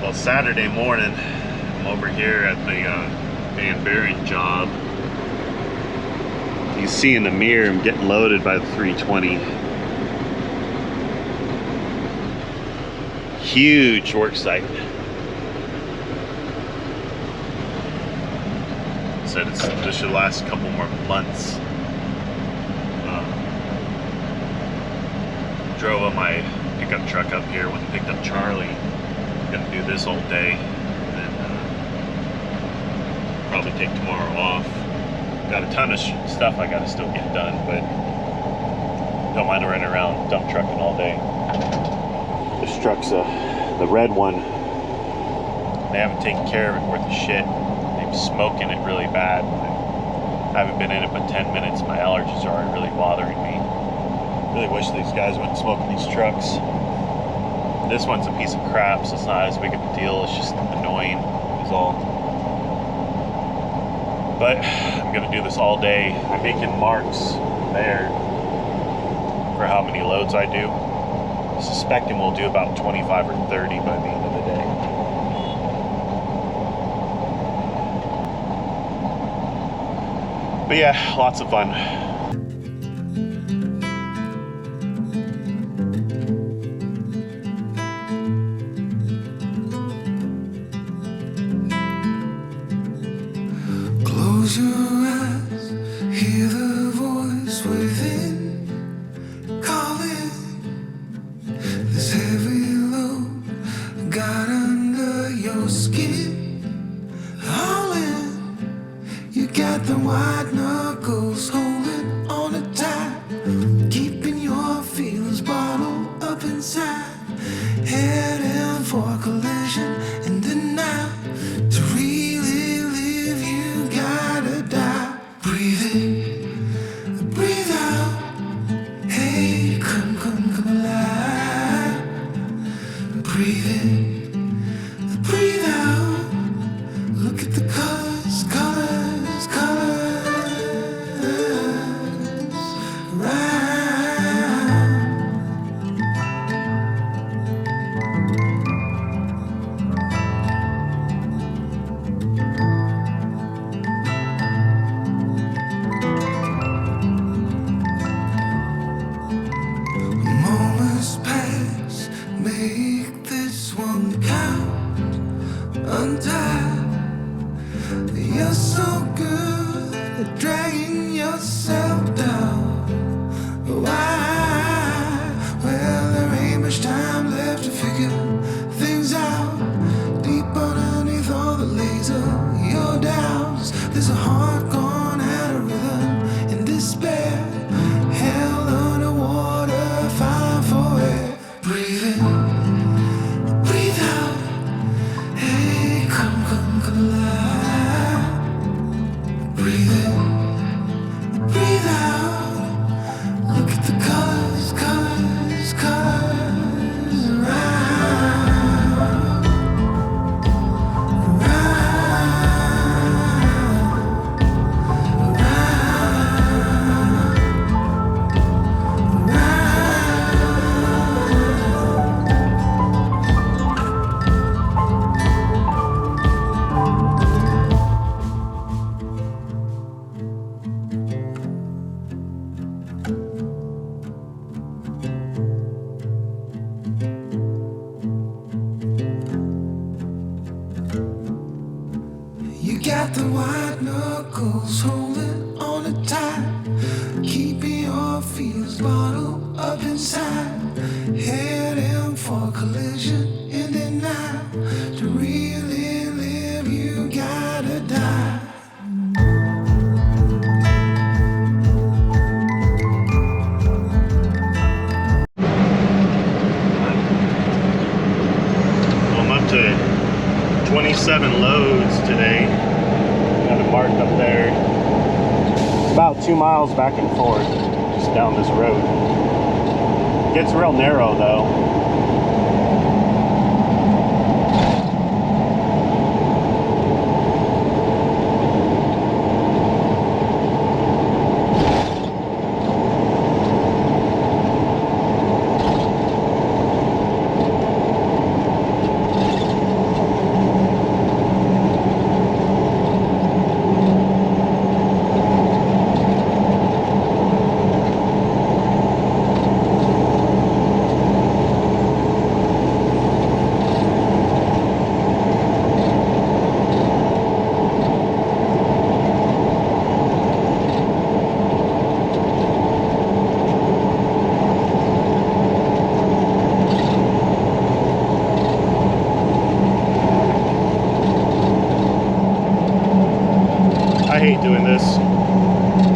Well, Saturday morning, I'm over here at the Van Buren job. You see in the mirror, I'm getting loaded by the 320. Huge work site. Said this should last a couple more months. Drove on my pickup truck up here when I picked up Charlie. Gonna do this all day, and then probably take tomorrow off. Got a ton of stuff I gotta still get done, but don't mind running around dump trucking all day. This truck's the red one. They haven't taken care of it worth a shit. They've been smoking it really bad. I haven't been in it but 10 minutes. My allergies are really bothering me. Really wish these guys wouldn't smoke in these trucks. This one's a piece of crap, so it's not as big of a deal. It's just annoying, is all. But I'm gonna do this all day. I'm making marks there for how many loads I do. I'm suspecting we'll do about 25 or 30 by the end of the day. But yeah, lots of fun. Close your eyes, hear the voice within, calling. This heavy load got under your skin, hauling. You got the white knuckles holding on it tight, keeping your feelings bottled up inside, heading for a collision in the night. To really live, you gotta die. Breathe in, breathe out. Hey, come alive. Breathe in, breathe out. Look at the colors, colors, colors around. Moments pass, make this one count. Untie. You're so good at dragging yourself down. Why? Well, there ain't much time left to figure things out. Deep underneath all the laser, your doubts. There's a heart gone out of rhythm in despair. Hell underwater, fire for air. Breathe in, breathe out. Hey, come alive. Breathe in, breathe out. Look at the colors, colors, colors around, You got the white knuckles holding on it tight, keeping your feelings bottled up inside, heading for a collision in the night. To really live, you gotta die. I'm up to 27 loads today. Got it marked up there. It's about 2 miles back and forth, just down this road. Gets real narrow though. doing this.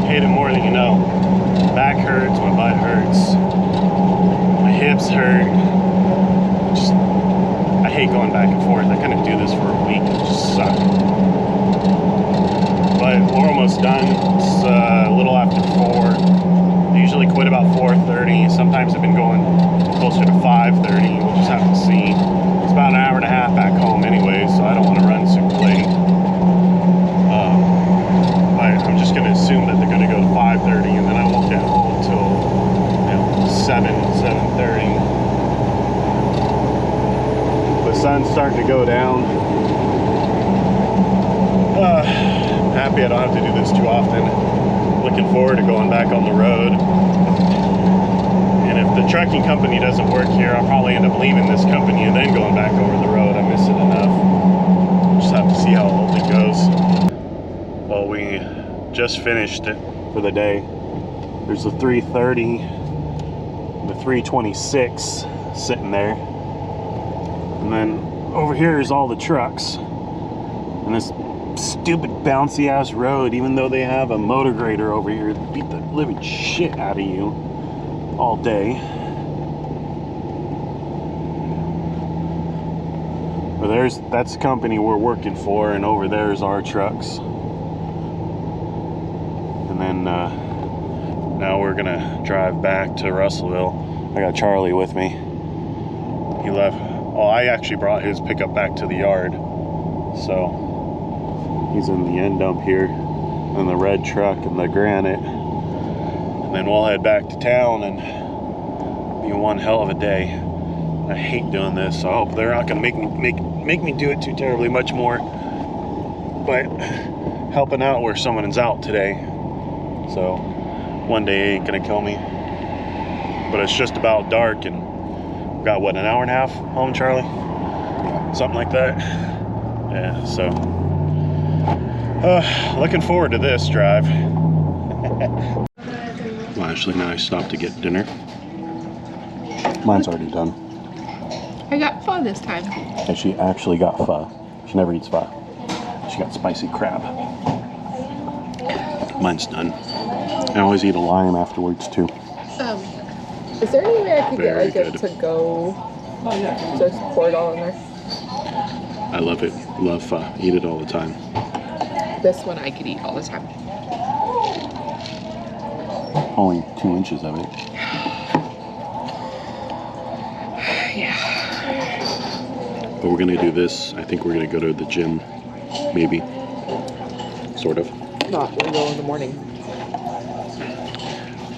Hate it more than you know. Back hurts, my butt hurts, my hips hurt. Just, I hate going back and forth. I couldn't do this for a week. It just sucked. But we're almost done. It's a little after 4. I usually quit about 4:30. Sometimes I've been going closer to 5:30. We'll just have to see. It's about an hour and a half back home anyway, so I don't want to run super late. I'm just going to assume that they're going to go to 5:30, and then I won't get home until 7:30. The sun's starting to go down. Happy I don't have to do this too often. Looking forward to going back on the road. And if the trucking company doesn't work here, I'll probably end up leaving this company and then going back over the road. I miss it enough. Just have to see how it goes. Well, we just finished it for the day. There's a 330, the 326 sitting there. And then over here is all the trucks. And this stupid bouncy ass road, even though they have a motor grader over here, beat the living shit out of you all day. But that's the company we're working for, and over there's our trucks. And then now we're gonna drive back to Russellville. I got Charlie with me. He left. Oh, I actually brought his pickup back to the yard. So he's in the end dump here, and the red truck and the granite. And then we'll head back to town, and be one hell of a day. I hate doing this, so I hope they're not gonna make me do it too terribly much more. But helping out where someone is out today. So one day ain't gonna kill me. But it's just about dark, and we've got what, an hour and a half home, Charlie? Something like that. Yeah, so looking forward to this drive. Well, Ashley and I stopped to get dinner. Mine's already done. I got pho this time. And she actually got pho. She never eats pho. She got spicy crab. Mine's done. I always eat a lime afterwards too. Is there any way I could Very get like good. a to-go? Just pour it all in there. I love it. Love pho. Eat it all the time. This one I could eat all the time. Only 2 inches of it. Yeah. But we're gonna do this. I think we're gonna go to the gym. Maybe. Sort of. Not gonna go in the morning.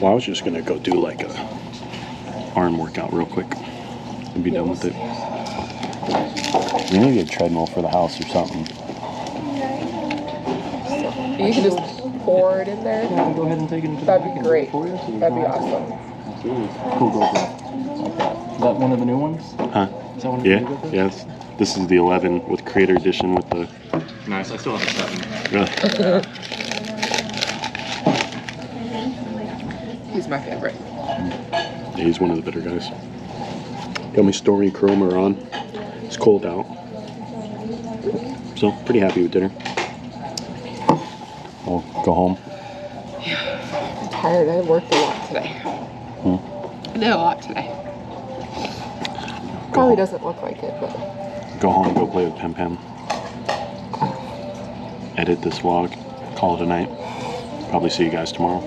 Well, I was just gonna go do like a arm workout real quick and be done with it. We need to get a treadmill for the house or something. You can just pour it in there. Yeah, go ahead and take it into That'd the be back great. for you, so you're That'd be not- awesome. Cool, go for it. Okay. Is that one of the new ones? Huh? Is that one of the Yeah, new ones? yes. This is the 11 with Creator Edition with the... Nice, I still have a 7. Really? He's my favorite. Yeah, he's one of the better guys. Got my Stormy Chromer on. It's cold out. So, pretty happy with dinner. We'll go home. I'm tired. I worked a lot today. I did a lot today. Probably home. doesn't look like it, but Go home, go play with Pem Pem. Edit this vlog. Call it a night. Probably see you guys tomorrow.